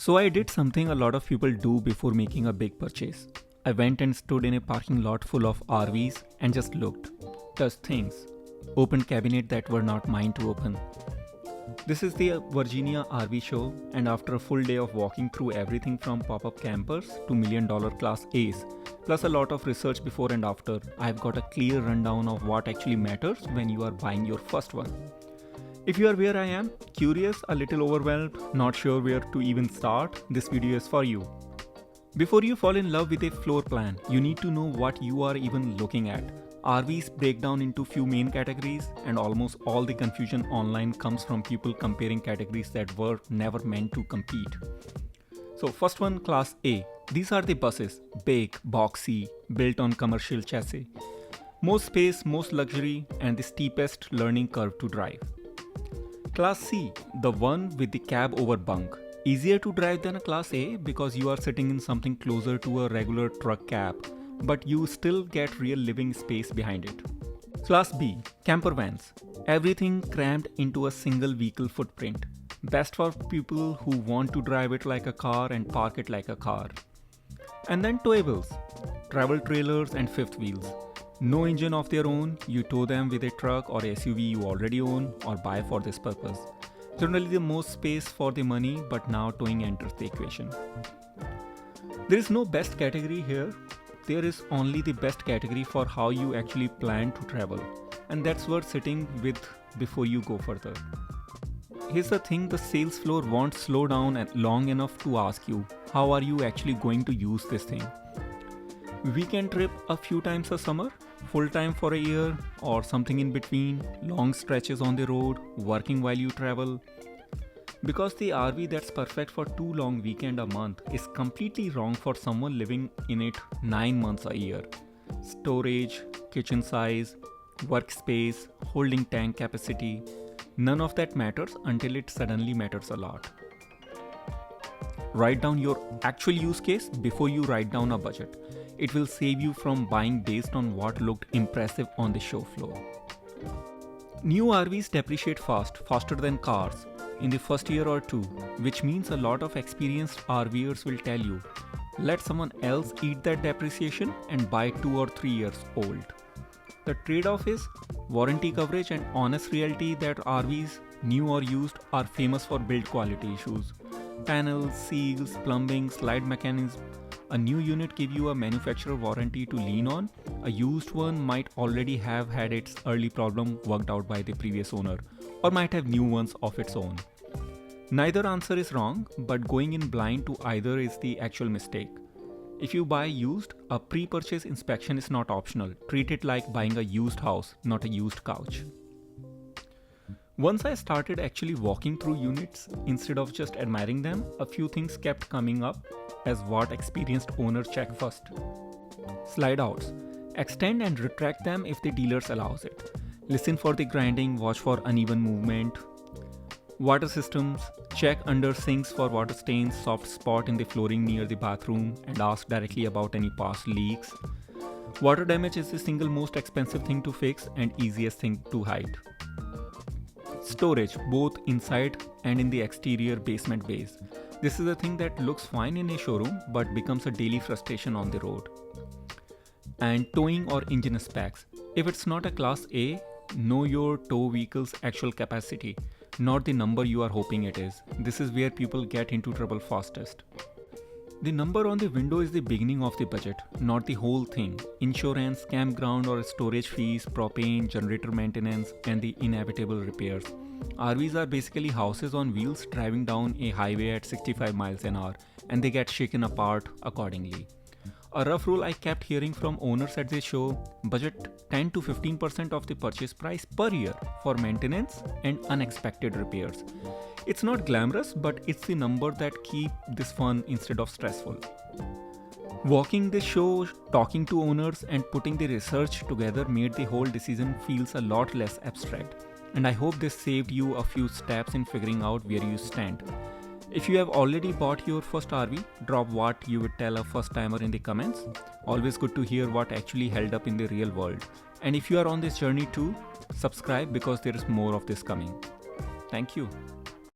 So I did something a lot of people do before making a big purchase. I went and stood in a parking lot full of RVs and just looked, touched things, opened cabinets that were not mine to open. This is the Virginia RV show, and after a full day of walking through everything from pop-up campers to million-dollar Class A's, plus a lot of research before and after, I've got a clear rundown of what actually matters when you are buying your first one. If you are where I am, curious, a little overwhelmed, not sure where to even start, this video is for you. Before you fall in love with a floor plan, you need to know what you are even looking at. RVs break down into few main categories, and almost all the confusion online comes from people comparing categories that were never meant to compete. So first one, Class A. These are the buses, big, boxy, built on commercial chassis. Most space, most luxury, and the steepest learning curve to drive. Class C, the one with the cab over bunk. Easier to drive than a Class A because you are sitting in something closer to a regular truck cab, but you still get real living space behind it. Class B, camper vans. Everything crammed into a single vehicle footprint. Best for people who want to drive it like a car and park it like a car. And then towables, travel trailers and fifth wheels. No engine of their own, you tow them with a truck or SUV you already own or buy for this purpose. Generally the most space for the money, but now towing enters the equation. There is no best category here. There is only the best category for how you actually plan to travel. And that's worth sitting with before you go further. Here's the thing, the sales floor won't slow down long enough to ask you, how are you actually going to use this thing? Weekend trip a few times a summer, full time for a year, or something in between, long stretches on the road, working while you travel. Because the RV that's perfect for 2 long weekends a month is completely wrong for someone living in it 9 months a year. Storage, kitchen size, workspace, holding tank capacity, none of that matters until it suddenly matters a lot. Write down your actual use case before you write down a budget. It will save you from buying based on what looked impressive on the show floor. New RVs depreciate faster than cars, in the first year or two, which means a lot of experienced RVers will tell you, let someone else eat that depreciation and buy 2 or 3 years old. The trade-off is warranty coverage and honest reality that RVs, new or used, are famous for build quality issues. Panels, seals, plumbing, slide mechanism. A new unit gives you a manufacturer warranty to lean on. A used one might already have had its early problem worked out by the previous owner, or might have new ones of its own. Neither answer is wrong, but going in blind to either is the actual mistake. If you buy used, a pre-purchase inspection is not optional. Treat it like buying a used house, not a used couch. Once I started actually walking through units instead of just admiring them, a few things kept coming up as what experienced owners check first. Slide outs. Extend and retract them if the dealers allows it. Listen for the grinding, watch for uneven movement. Water systems. Check under sinks for water stains, soft spot in the flooring near the bathroom, and ask directly about any past leaks. Water damage is the single most expensive thing to fix and easiest thing to hide. Storage, both inside and in the exterior basement bays. This is a thing that looks fine in a showroom but becomes a daily frustration on the road. And towing or engine specs. If it's not a Class A, know your tow vehicle's actual capacity, not the number you are hoping it is. This is where people get into trouble fastest. The number on the window is the beginning of the budget, not the whole thing. Insurance, campground or storage fees, propane, generator maintenance, and the inevitable repairs. RVs are basically houses on wheels driving down a highway at 65 miles an hour, and they get shaken apart accordingly. A rough rule I kept hearing from owners at this show, budget 10 to 15% of the purchase price per year for maintenance and unexpected repairs. It's not glamorous, but it's the number that keeps this fun instead of stressful. Walking this show, talking to owners, and putting the research together made the whole decision feels a lot less abstract. And I hope this saved you a few steps in figuring out where you stand. If you have already bought your first RV, drop what you would tell a first timer in the comments. Always good to hear what actually held up in the real world. And if you are on this journey too, subscribe because there is more of this coming. Thank you.